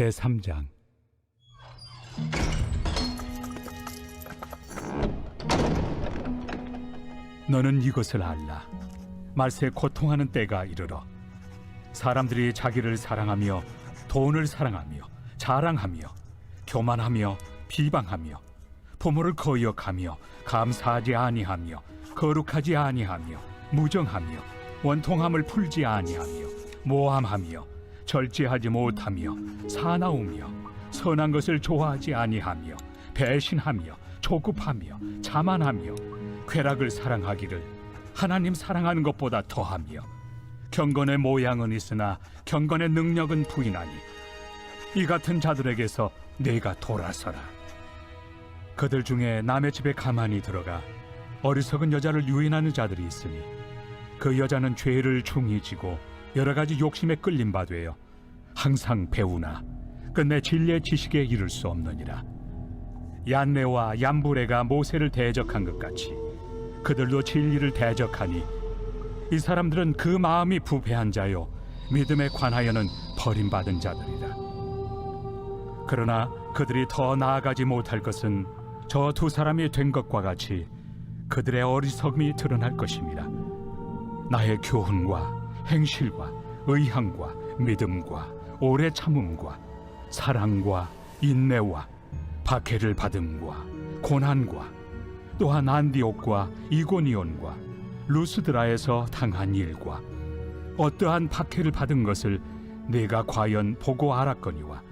제3장. 너는 이것을 알라. 말세 고통하는 때가 이르러 사람들이 자기를 사랑하며 돈을 사랑하며 자랑하며 교만하며 비방하며 부모를 거역하며 감사하지 아니하며 거룩하지 아니하며 무정하며 원통함을 풀지 아니하며 모함하며 절제하지 못하며 사나우며 선한 것을 좋아하지 아니하며 배신하며 조급하며 자만하며 쾌락을 사랑하기를 하나님 사랑하는 것보다 더하며 경건의 모양은 있으나 경건의 능력은 부인하니 이 같은 자들에게서 네가 돌아서라. 그들 중에 남의 집에 가만히 들어가 어리석은 여자를 유인하는 자들이 있으니 그 여자는 죄를 중히 지고 여러 가지 욕심에 끌림 바 되어 항상 배우나 끝내 진리의 지식에 이를 수 없느니라. 얀네와 얀부레가 모세를 대적한 것 같이 그들도 진리를 대적하니 이 사람들은 그 마음이 부패한 자요 믿음에 관하여는 버림받은 자들이라. 그러나 그들이 더 나아가지 못할 것은 저 두 사람이 된 것과 같이 그들의 어리석음이 드러날 것입니다. 나의 교훈과 행실과 의향과 믿음과 오래 참음과 사랑과 인내와 박해를 받음과 고난과 또한 안디옥과 이고니온과 루스드라에서 당한 일과 어떠한 박해를 받은 것을 네가 과연 보고 알았거니와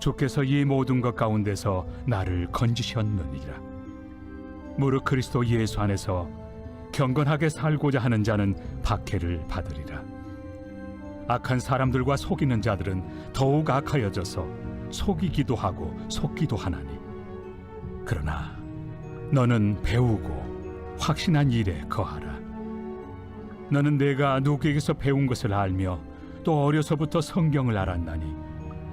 주께서 이 모든 것 가운데서 나를 건지셨느니라. 무릇 그리스도 예수 안에서 경건하게 살고자 하는 자는 박해를 받으리라. 악한 사람들과 속이는 자들은 더욱 악하여져서 속이기도 하고 속기도 하나니 그러나 너는 배우고 확신한 일에 거하라. 너는 내가 누구에게서 배운 것을 알며 또 어려서부터 성경을 알았나니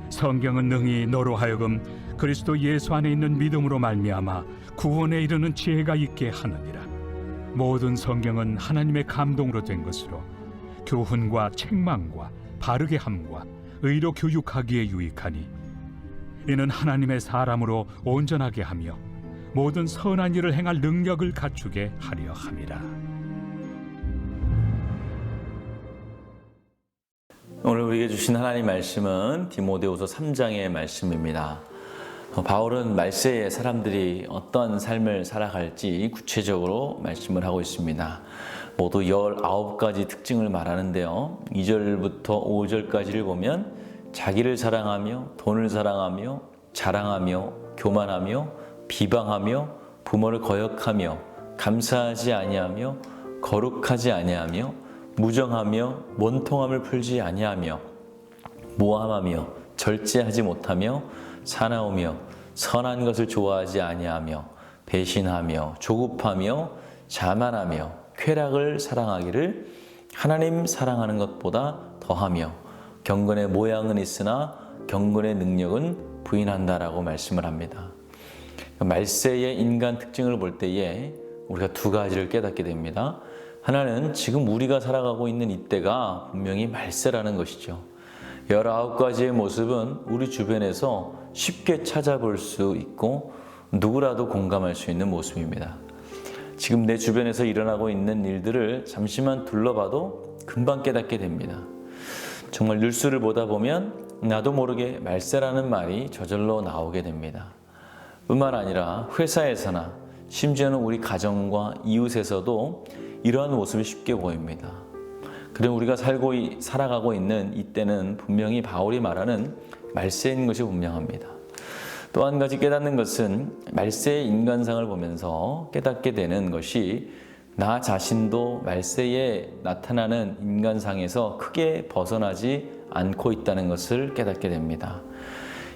성경은 능히 너로 하여금 그리스도 예수 안에 있는 믿음으로 말미암아 구원에 이르는 지혜가 있게 하느니라. 모든 성경은 하나님의 감동으로 된 것으로 교훈과 책망과 바르게 함과 의로 교육하기에 유익하니 이는 하나님의 사람으로 온전하게 하며 모든 선한 일을 행할 능력을 갖추게 하려 함이라. 오늘 우리에게 주신 하나님 말씀은 디모데후서 3장의 말씀입니다. 바울은 말세에 사람들이 어떤 삶을 살아갈지 구체적으로 말씀을 하고 있습니다. 모두 19가지 특징을 말하는데요. 2절부터 5절까지를 보면 자기를 사랑하며 돈을 사랑하며 자랑하며 교만하며 비방하며 부모를 거역하며 감사하지 아니하며 거룩하지 아니하며 무정하며 원통함을 풀지 아니하며 모함하며 절제하지 못하며 사나우며 선한 것을 좋아하지 아니하며 배신하며 조급하며 자만하며 쾌락을 사랑하기를 하나님 사랑하는 것보다 더하며 경건의 모양은 있으나 경건의 능력은 부인한다라고 말씀을 합니다. 말세의 인간 특징을 볼 때에 우리가 두 가지를 깨닫게 됩니다. 하나는 지금 우리가 살아가고 있는 이때가 분명히 말세라는 것이죠. 19가지의 모습은 우리 주변에서 쉽게 찾아볼 수 있고 누구라도 공감할 수 있는 모습입니다. 지금 내 주변에서 일어나고 있는 일들을 잠시만 둘러봐도 금방 깨닫게 됩니다. 정말 뉴스를 보다 보면 나도 모르게 말세라는 말이 저절로 나오게 됩니다. 뿐만 아니라 회사에서나 심지어는 우리 가정과 이웃에서도 이러한 모습이 쉽게 보입니다. 그럼 우리가 살아가고 있는 이때는 분명히 바울이 말하는 말세인 것이 분명합니다. 또 한 가지 깨닫는 것은 말세의 인간상을 보면서 깨닫게 되는 것이 나 자신도 말세에 나타나는 인간상에서 크게 벗어나지 않고 있다는 것을 깨닫게 됩니다.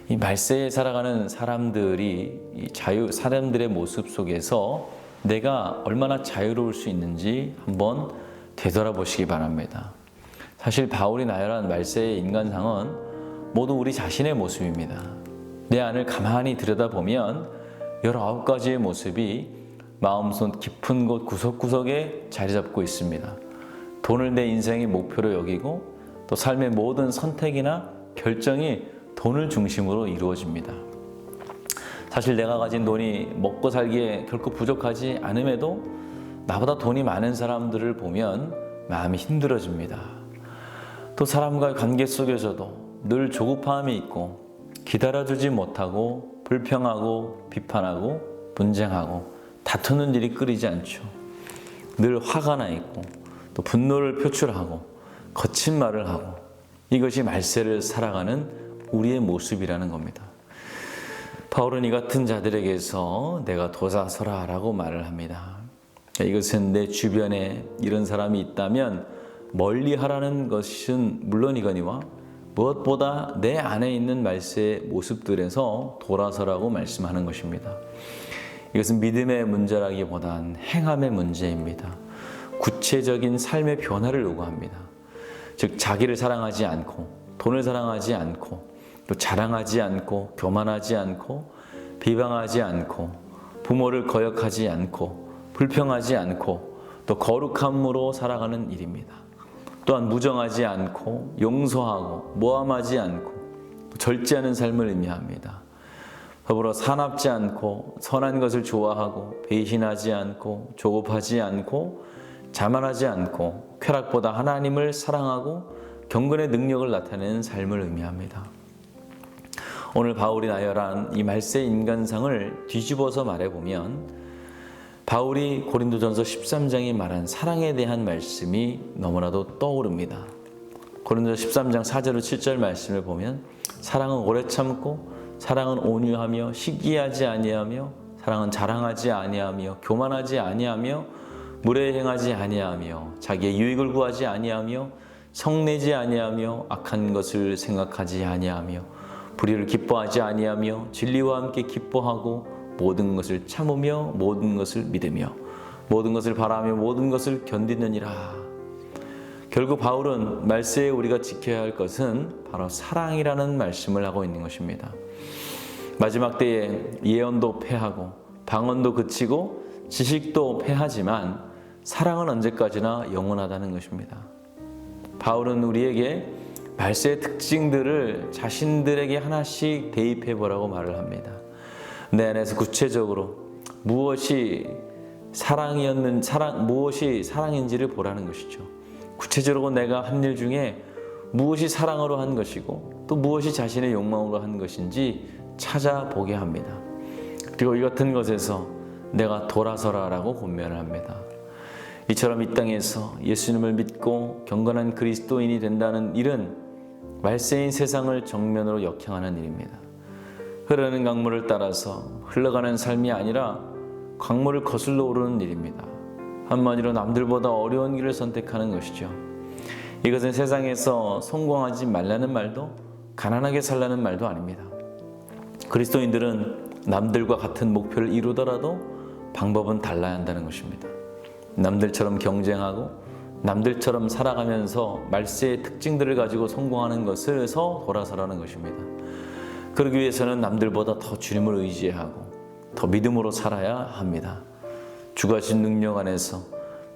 이 말세에 살아가는 사람들이 사람들의 모습 속에서 내가 얼마나 자유로울 수 있는지 한번 되돌아보시기 바랍니다. 사실 바울이 나열한 말세의 인간상은 모두 우리 자신의 모습입니다. 내 안을 가만히 들여다보면 19가지의 모습이 마음속 깊은 곳 구석구석에 자리 잡고 있습니다. 돈을 내 인생의 목표로 여기고 또 삶의 모든 선택이나 결정이 돈을 중심으로 이루어집니다. 사실 내가 가진 돈이 먹고 살기에 결코 부족하지 않음에도 나보다 돈이 많은 사람들을 보면 마음이 힘들어집니다. 또 사람과의 관계 속에서도 늘 조급함이 있고 기다려주지 못하고 불평하고 비판하고 분쟁하고 다투는 일이 끊이지 않죠. 늘 화가 나 있고 또 분노를 표출하고 거친 말을 하고 이것이 말세를 살아가는 우리의 모습이라는 겁니다. 바울은 이 같은 자들에게서 내가 도사서라 라고 말을 합니다. 이것은 내 주변에 이런 사람이 있다면 멀리 하라는 것은 물론이거니와 무엇보다 내 안에 있는 말세의 모습들에서 돌아서라고 말씀하는 것입니다. 이것은 믿음의 문제라기보단 행함의 문제입니다. 구체적인 삶의 변화를 요구합니다. 즉 자기를 사랑하지 않고 돈을 사랑하지 않고 또 자랑하지 않고 교만하지 않고 비방하지 않고 부모를 거역하지 않고 불평하지 않고 또 거룩함으로 살아가는 일입니다. 또한 무정하지 않고 용서하고 모함하지 않고 절제하는 삶을 의미합니다. 더불어 사납지 않고 선한 것을 좋아하고 배신하지 않고 조급하지 않고 자만하지 않고 쾌락보다 하나님을 사랑하고 경건의 능력을 나타내는 삶을 의미합니다. 오늘 바울이 나열한 이 말세 인간상을 뒤집어서 말해보면 바울이 고린도전서 13장에 말한 사랑에 대한 말씀이 너무나도 떠오릅니다. 고린도전서 13장 4절로 7절 말씀을 보면 사랑은 오래 참고 사랑은 온유하며 시기하지 아니하며 사랑은 자랑하지 아니하며 교만하지 아니하며 무례행하지 아니하며 자기의 유익을 구하지 아니하며 성내지 아니하며 악한 것을 생각하지 아니하며 불의를 기뻐하지 아니하며 진리와 함께 기뻐하고 모든 것을 참으며 모든 것을 믿으며 모든 것을 바라며 모든 것을 견디느니라. 결국 바울은 말세에 우리가 지켜야 할 것은 바로 사랑이라는 말씀을 하고 있는 것입니다. 마지막 때에 예언도 패하고 방언도 그치고 지식도 패하지만 사랑은 언제까지나 영원하다는 것입니다. 바울은 우리에게 말세의 특징들을 자신들에게 하나씩 대입해 보라고 말을 합니다. 내 안에서 구체적으로 무엇이 무엇이 사랑인지를 보라는 것이죠. 구체적으로 내가 한 일 중에 무엇이 사랑으로 한 것이고 또 무엇이 자신의 욕망으로 한 것인지 찾아보게 합니다. 그리고 이 같은 것에서 내가 돌아서라라고 권면을 합니다. 이처럼 이 땅에서 예수님을 믿고 경건한 그리스도인이 된다는 일은 말세인 세상을 정면으로 역행하는 일입니다. 흐르는 강물을 따라서 흘러가는 삶이 아니라 강물을 거슬러 오르는 일입니다. 한마디로 남들보다 어려운 길을 선택하는 것이죠. 이것은 세상에서 성공하지 말라는 말도 가난하게 살라는 말도 아닙니다. 그리스도인들은 남들과 같은 목표를 이루더라도 방법은 달라야 한다는 것입니다. 남들처럼 경쟁하고 남들처럼 살아가면서 말세의 특징들을 가지고 성공하는 것에서 돌아서라는 것입니다. 그러기 위해서는 남들보다 더 주님을 의지하고 더 믿음으로 살아야 합니다. 주가 주신 능력 안에서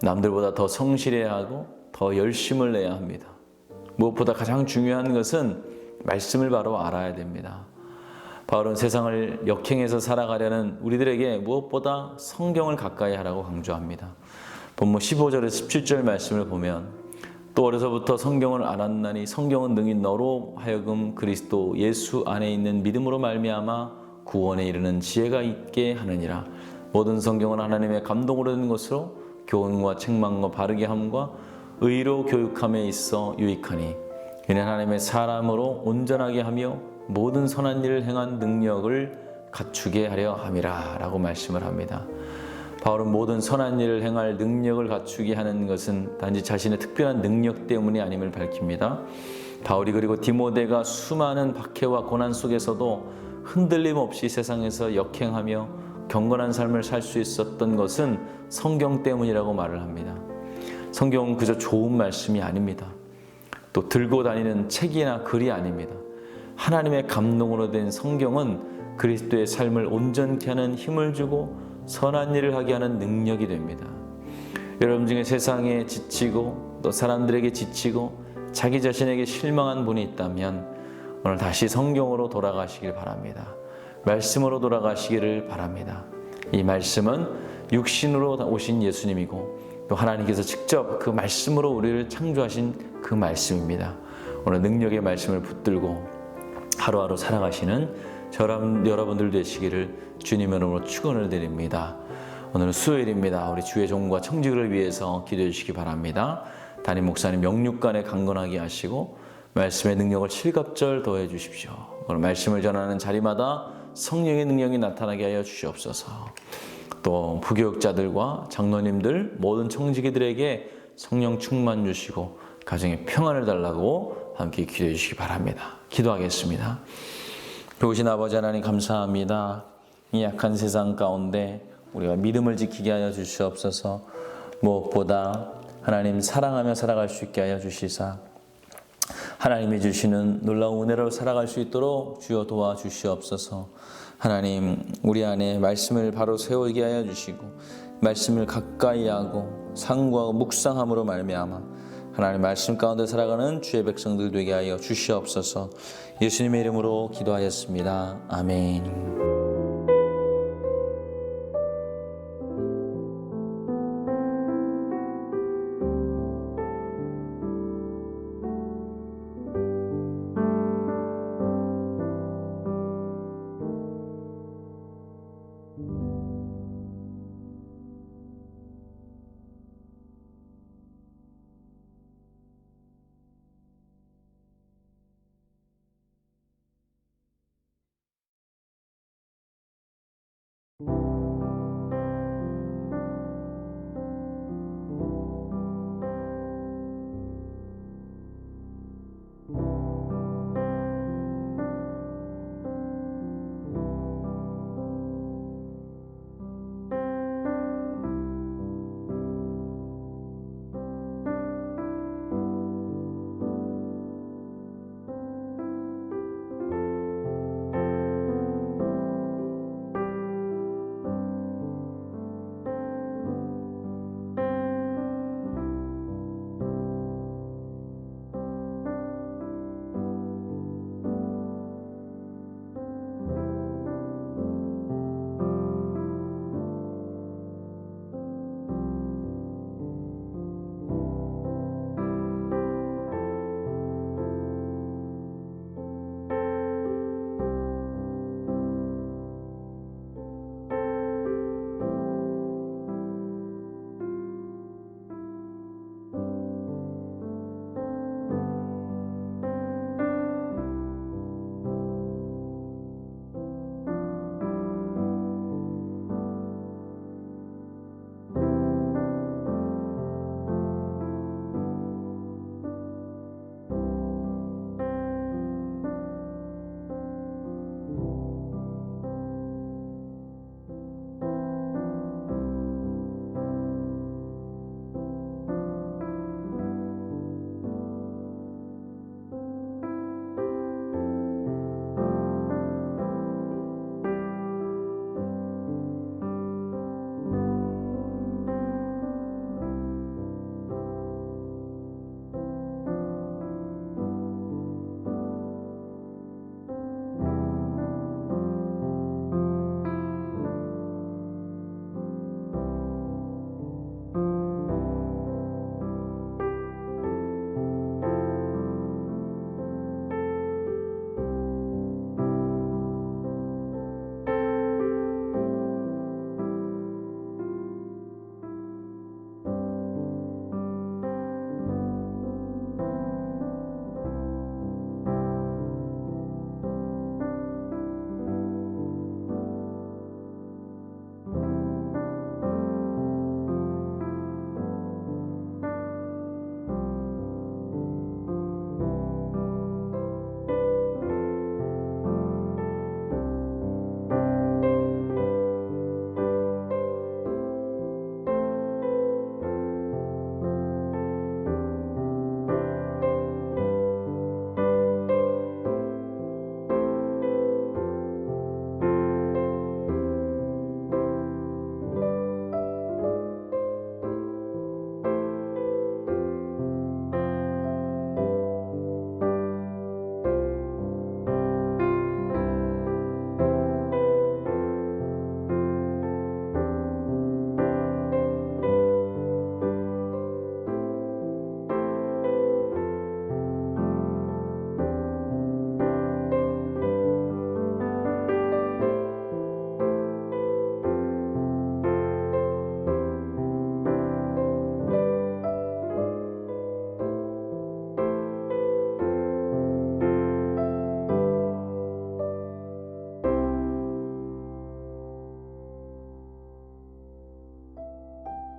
남들보다 더 성실해야 하고 더 열심을 내야 합니다. 무엇보다 가장 중요한 것은 말씀을 바로 알아야 됩니다. 바울은 세상을 역행해서 살아가려는 우리들에게 무엇보다 성경을 가까이 하라고 강조합니다. 본문 15절에서 17절 말씀을 보면 또 어려서부터 성경을 알았나니 성경은 능히 너로 하여금 그리스도 예수 안에 있는 믿음으로 말미암아 구원에 이르는 지혜가 있게 하느니라. 모든 성경은 하나님의 감동으로 된 것으로 교훈과 책망과 바르게 함과 의로 교육함에 있어 유익하니 이는 하나님의 사람으로 온전하게 하며 모든 선한 일을 행한 능력을 갖추게 하려 함이라 라고 말씀을 합니다. 바울은 모든 선한 일을 행할 능력을 갖추게 하는 것은 단지 자신의 특별한 능력 때문이 아님을 밝힙니다. 바울이 그리고 디모데가 수많은 박해와 고난 속에서도 흔들림 없이 세상에서 역행하며 경건한 삶을 살 수 있었던 것은 성경 때문이라고 말을 합니다. 성경은 그저 좋은 말씀이 아닙니다. 또 들고 다니는 책이나 글이 아닙니다. 하나님의 감동으로 된 성경은 그리스도의 삶을 온전케 하는 힘을 주고 선한 일을 하게 하는 능력이 됩니다. 여러분 중에 세상에 지치고 또 사람들에게 지치고 자기 자신에게 실망한 분이 있다면 오늘 다시 성경으로 돌아가시길 바랍니다. 말씀으로 돌아가시기를 바랍니다. 이 말씀은 육신으로 오신 예수님이고 또 하나님께서 직접 그 말씀으로 우리를 창조하신 그 말씀입니다. 오늘 능력의 말씀을 붙들고 하루하루 살아가시는 저랑 여러분들 되시기를 주님의 이름으로 축원을 드립니다. 오늘은 수요일입니다. 우리 주의 종과 청지기를 위해서 기도해 주시기 바랍니다. 담임 목사님 영육간에 강건하게 하시고 말씀의 능력을 칠갑절 더해 주십시오. 오늘 말씀을 전하는 자리마다 성령의 능력이 나타나게 하여 주시옵소서. 또 부교육자들과 장로님들 모든 청지기들에게 성령 충만 주시고 가정에 평안을 달라고 함께 기도해 주시기 바랍니다. 기도하겠습니다. 좋으신 아버지 하나님 감사합니다. 이 약한 세상 가운데 우리가 믿음을 지키게 하여 주시옵소서. 무엇보다 하나님 사랑하며 살아갈 수 있게 하여 주시사 하나님이 주시는 놀라운 은혜로 살아갈 수 있도록 주여 도와주시옵소서. 하나님 우리 안에 말씀을 바로 세우게 하여 주시고 말씀을 가까이 하고 상고하고 묵상함으로 말미암아 하나님 말씀 가운데 살아가는 주의 백성들 되게 하여 주시옵소서. 예수님의 이름으로 기도하였습니다. 아멘.